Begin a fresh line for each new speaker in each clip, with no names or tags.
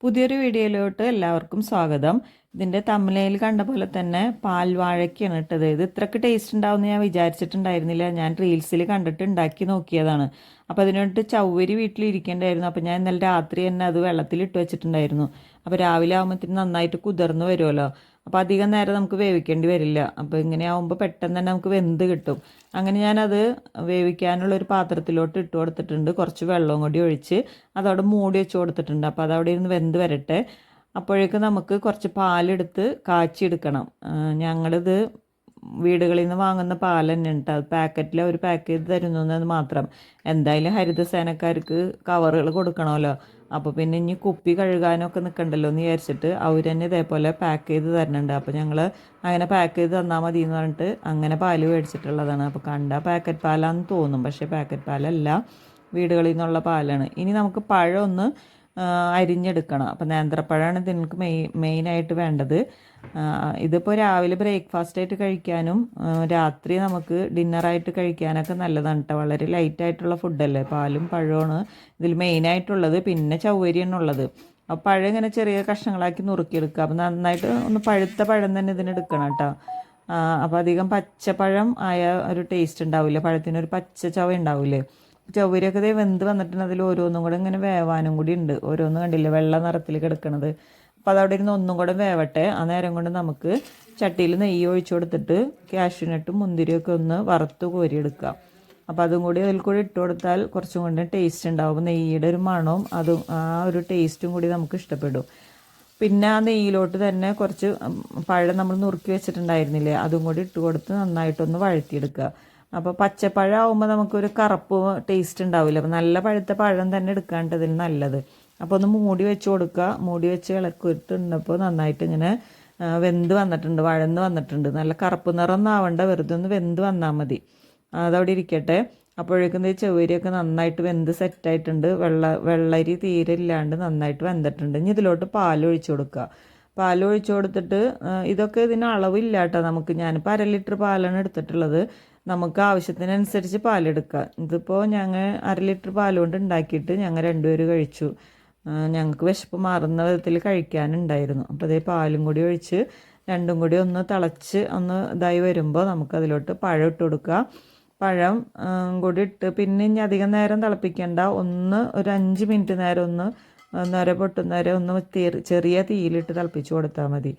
പുതിയൊരു വീഡിയോയിലോട്ട് എല്ലാവർക്കും സ്വാഗതം. ഇതിൻ്റെ തമ്മിലയിൽ കണ്ട പോലെ തന്നെ പാൽവാഴയ്ക്കാണ് ഇട്ടത്. ഇത് ഇത്രയ്ക്ക് ടേസ്റ്റ് ഉണ്ടാവുമെന്ന് ഞാൻ വിചാരിച്ചിട്ടുണ്ടായിരുന്നില്ല. ഞാൻ റീൽസിൽ കണ്ടിട്ട് ഉണ്ടാക്കി നോക്കിയതാണ്. അപ്പോൾ അതിനോട്ട് ചവ്വരി വീട്ടിലിരിക്കേണ്ടായിരുന്നു. അപ്പോൾ ഞാൻ ഇന്നലെ രാത്രി തന്നെ അത് വെള്ളത്തിലിട്ട് വെച്ചിട്ടുണ്ടായിരുന്നു. അപ്പോൾ രാവിലെ ആകുമ്പോഴത്തേന് നന്നായിട്ട് കുതിർന്ന് വരുമല്ലോ. അപ്പോൾ അധികം നേരം നമുക്ക് വേവിക്കേണ്ടി വരില്ല. അപ്പോൾ ഇങ്ങനെ ആകുമ്പോൾ പെട്ടെന്ന് തന്നെ നമുക്ക് വെന്ത് കിട്ടും. അങ്ങനെ ഞാനത് വേവിക്കാനുള്ളൊരു പാത്രത്തിലോട്ട് ഇട്ട് കൊടുത്തിട്ടുണ്ട്. കുറച്ച് വെള്ളവും കൂടി ഒഴിച്ച് അതവിടെ മൂടി വെച്ച് കൊടുത്തിട്ടുണ്ട്. അപ്പോൾ അതവിടെ ഇരുന്ന് വെന്ത് വരട്ടെ. അപ്പോഴേക്ക് നമുക്ക് കുറച്ച് പാലെടുത്ത് കാച്ചിയെടുക്കണം. ഞങ്ങളിത് വീടുകളിൽ നിന്ന് വാങ്ങുന്ന പാൽ തന്നെ ഉണ്ട്. അത് പാക്കറ്റിൽ അവർ പാക്ക് ചെയ്ത് തരുന്നത് മാത്രം. എന്തായാലും ഹരിതസേനക്കാർക്ക് കവറുകൾ കൊടുക്കണമല്ലോ. അപ്പോൾ പിന്നെ ഇനി കുപ്പി കഴുകാനൊക്കെ നിൽക്കണ്ടല്ലോ എന്ന് വിചാരിച്ചിട്ട് അവർ തന്നെ ഇതേപോലെ പാക്ക് ചെയ്ത് തരുന്നുണ്ട്. അപ്പോൾ ഞങ്ങൾ അങ്ങനെ പാക്ക് ചെയ്ത് തന്നാൽ മതി എന്ന് പറഞ്ഞിട്ട് അങ്ങനെ പാല് മേടിച്ചിട്ടുള്ളതാണ്. അപ്പോൾ കണ്ട പാക്കറ്റ് പാലാന്ന് തോന്നും, പക്ഷേ പാക്കറ്റ് പാലല്ല, വീടുകളിൽ നിന്നുള്ള പാലാണ്. ഇനി നമുക്ക് പഴം ഒന്ന് അരിഞ്ഞെടുക്കണം. അപ്പോൾ നേന്ത്രപ്പഴമാണ് ഇതിനക്ക് മെയിനായിട്ട് വേണ്ടത്. ഇതിപ്പോൾ രാവിലെ ബ്രേക്ക്ഫാസ്റ്റായിട്ട് കഴിക്കാനും രാത്രി നമുക്ക് ഡിന്നറായിട്ട് കഴിക്കാനൊക്കെ നല്ലതാണ് കേട്ടോ. വളരെ ലൈറ്റായിട്ടുള്ള ഫുഡല്ലേ. പാലും പഴമാണ് ഇതിൽ മെയിനായിട്ടുള്ളത്. പിന്നെ ചവ്വരിയാണ് ഉള്ളത്. അപ്പോൾ പഴം ഇങ്ങനെ ചെറിയ കഷ്ണങ്ങളാക്കി നുറുക്കിയെടുക്കുക. അപ്പോൾ നന്നായിട്ട് ഒന്ന് പഴുത്ത പഴം തന്നെ ഇതിനെടുക്കണം കേട്ടോ. അപ്പോൾ അധികം പച്ചപ്പഴം ആയ ഒരു ടേസ്റ്റ് ഉണ്ടാവില്ല. പഴത്തിനൊരു പച്ച ചവ ഉണ്ടാവില്ലേ. ചവ്വരിയൊക്കെ ഇതേ വെന്ത് വന്നിട്ടുണ്ട്. അതിൽ ഓരോന്നും കൂടെ ഇങ്ങനെ വേവാനും കൂടി ഉണ്ട്. ഓരോന്നും കണ്ടില്ലേ വെള്ള നിറത്തിൽ കിടക്കണത്. അപ്പോൾ അതവിടെ ഇരുന്ന് ഒന്നും കൂടെ വേവട്ടെ. ആ നേരം കൊണ്ട് നമുക്ക് ചട്ടിയിൽ നെയ്യ് ഒഴിച്ചു കൊടുത്തിട്ട് കാഷ്യൂനട്ടും മുന്തിരിയൊക്കെ ഒന്ന് വറുത്ത് കോരിയെടുക്കാം. അപ്പോൾ അതും കൂടി അതിൽ കൂടി ഇട്ട് കൊടുത്താൽ കുറച്ചും കൂടി ടേസ്റ്റ് ഉണ്ടാവും. നെയ്യുടെ ഒരു മണവും അതും ആ ഒരു ടേസ്റ്റും കൂടി നമുക്ക് ഇഷ്ടപ്പെടും. പിന്നെ ആ നെയ്യിലോട്ട് തന്നെ കുറച്ച് പഴം നമ്മൾ നുറുക്കി വെച്ചിട്ടുണ്ടായിരുന്നില്ലേ, അതും കൂടി ഇട്ട് കൊടുത്ത് നന്നായിട്ടൊന്ന് വഴറ്റിയെടുക്കുക. അപ്പോൾ പച്ചപ്പഴം ആകുമ്പോൾ നമുക്കൊരു കറുപ്പ് ടേസ്റ്റ് ഉണ്ടാവില്ല. അപ്പോൾ നല്ല പഴുത്ത പഴം തന്നെ എടുക്കാണ്ട് ഇതിന് നല്ലത്. അപ്പോൾ ഒന്ന് മൂടി വെച്ച് കൊടുക്കുക. മൂടി വെച്ച് ഇളക്കിയിട്ടുണ്ടപ്പോൾ നന്നായിട്ട് ഇങ്ങനെ വെന്ത് വന്നിട്ടുണ്ട്, വഴന്ന് വന്നിട്ടുണ്ട്. നല്ല കറുപ്പ് നിറമൊന്നും ആവണ്ട, വെറുതെ ഒന്ന് വെന്ത് വന്നാൽ മതി. അതവിടെ ഇരിക്കട്ടെ. അപ്പോഴേക്കും ചെവ്വരിയൊക്കെ നന്നായിട്ട് വെന്ത് സെറ്റായിട്ടുണ്ട്. വെള്ളരി തീരെ ഇല്ലാണ്ട് നന്നായിട്ട് വെന്തിട്ടുണ്ട്. ഇനി ഇതിലോട്ട് പാലൊഴിച്ച് കൊടുക്കുക. പാലൊഴിച്ച് കൊടുത്തിട്ട് ഇതൊക്കെ ഇതിന് അളവില്ല കേട്ടോ. ഞാനിപ്പോൾ 1/2 ലിറ്റർ പാലാണ് എടുത്തിട്ടുള്ളത്. നമുക്ക് ആവശ്യത്തിനനുസരിച്ച് പാലെടുക്കുക. ഇതിപ്പോൾ ഞങ്ങൾ 1/2 ലിറ്റർ പാൽ കൊണ്ട് ഉണ്ടാക്കിയിട്ട് ഞങ്ങൾ രണ്ടുപേര് കഴിച്ചു. ഞങ്ങൾക്ക് വിശപ്പ് മാറുന്ന വിധത്തിൽ കഴിക്കാനുണ്ടായിരുന്നു. അപ്പോൾ അതേ പാലും കൂടി ഒഴിച്ച് രണ്ടും കൂടി ഒന്ന് തിളച്ച് ഒന്ന് ഇതായി വരുമ്പോൾ നമുക്കതിലോട്ട് പഴം ഇട്ട് കൊടുക്കുക. പഴം കൂടി ഇട്ട് പിന്നെ ഇനി അധികം നേരം തിളപ്പിക്കേണ്ട. ഒരു 5 മിനിറ്റ് നേരം ഒന്ന് നര പൊട്ടുന്നേരം ഒന്ന് ചെറിയ തീയിലിട്ട് തിളപ്പിച്ച് കൊടുത്താൽ മതി.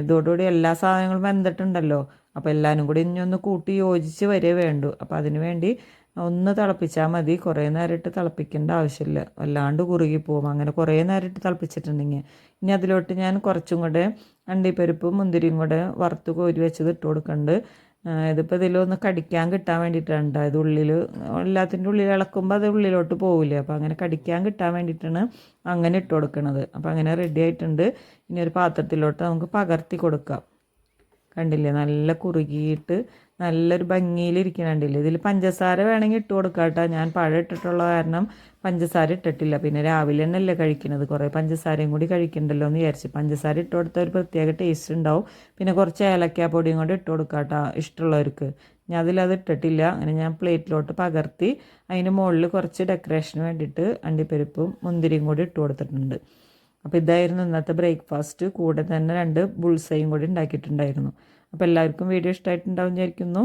ഇതോടുകൂടി എല്ലാ സാധനങ്ങളും വെന്തിട്ടുണ്ടല്ലോ. അപ്പോൾ എല്ലാവരും കൂടി ഇനി ഒന്ന് കൂട്ടി യോജിച്ച് വരേ വേണ്ടു. അപ്പോൾ അതിന് വേണ്ടി ഒന്ന് തിളപ്പിച്ചാൽ മതി. കുറേ നേരം ഇട്ട് തിളപ്പിക്കേണ്ട ആവശ്യമില്ല, വല്ലാണ്ട് കുറുകിപ്പോവും. അങ്ങനെ കുറേ നേരം ഇട്ട് തിളപ്പിച്ചിട്ടുണ്ടെങ്കിൽ ഇനി അതിലോട്ട് ഞാൻ കുറച്ചും കൂടെ അണ്ടിപ്പരിപ്പും മുന്തിരിയും കൂടെ വറുത്ത് കോരി വെച്ചത് ഇട്ട് കൊടുക്കുന്നുണ്ട്. ഇതിപ്പോൾ ഇതിലൊന്ന് കടിക്കാൻ കിട്ടാൻ വേണ്ടിയിട്ടാണ്. ഇത് ഉള്ളിൽ എല്ലാത്തിൻ്റെ ഉള്ളിൽ ഇളക്കുമ്പോൾ അത് ഉള്ളിലോട്ട് പോവില്ലേ. അപ്പോൾ അങ്ങനെ കടിക്കാൻ കിട്ടാൻ വേണ്ടിയിട്ടാണ് അങ്ങനെ ഇട്ട് കൊടുക്കുന്നത്. അപ്പോൾ അങ്ങനെ റെഡി ആയിട്ടുണ്ട്. ഇനി ഒരു പാത്രത്തിലോട്ട് നമുക്ക് പകർത്തി കൊടുക്കാം. കണ്ടില്ലേ, നല്ല കുറുകിയിട്ട് നല്ലൊരു ഭംഗിയിലിരിക്കണുണ്ടില്ലേ. ഇതിൽ പഞ്ചസാര വേണമെങ്കിൽ ഇട്ട് കൊടുക്കാം കേട്ടോ. ഞാൻ പഴം ഇട്ടിട്ടുള്ള കാരണം പഞ്ചസാര ഇട്ടിട്ടില്ല. പിന്നെ രാവിലെ തന്നെ അല്ലേ കഴിക്കുന്നത്, കുറേ പഞ്ചസാരയും കൂടി കഴിക്കണ്ടല്ലോ എന്ന് വിചാരിച്ച് പഞ്ചസാര ഇട്ട് കൊടുത്താൽ ഒരു പ്രത്യേക ടേസ്റ്റ് ഉണ്ടാവും. പിന്നെ കുറച്ച് ഏലക്കാപ്പൊടിയും കൂടി ഇട്ട് കൊടുക്കാം കേട്ടോ ഇഷ്ടമുള്ളവർക്ക്. ഞാൻ അതിലത് ഇട്ടിട്ടില്ല. അങ്ങനെ ഞാൻ പ്ലേറ്റിലോട്ട് പകർത്തി അതിന് മുകളിൽ കുറച്ച് ഡെക്കറേഷന് വേണ്ടിയിട്ട് അണ്ടിപ്പരിപ്പും മുന്തിരിയും കൂടി ഇട്ട് കൊടുത്തിട്ടുണ്ട്. അപ്പോൾ ഇതായിരുന്നു ഇന്നത്തെ ബ്രേക്ക്ഫാസ്റ്റ്. കൂടെ തന്നെ 2 ബുൾസയും കൂടി ഉണ്ടാക്കിയിട്ടുണ്ടായിരുന്നു. അപ്പോൾ എല്ലാവർക്കും വീഡിയോ ഇഷ്ടമായിട്ടുണ്ടാവും വിചാരിക്കുന്നു.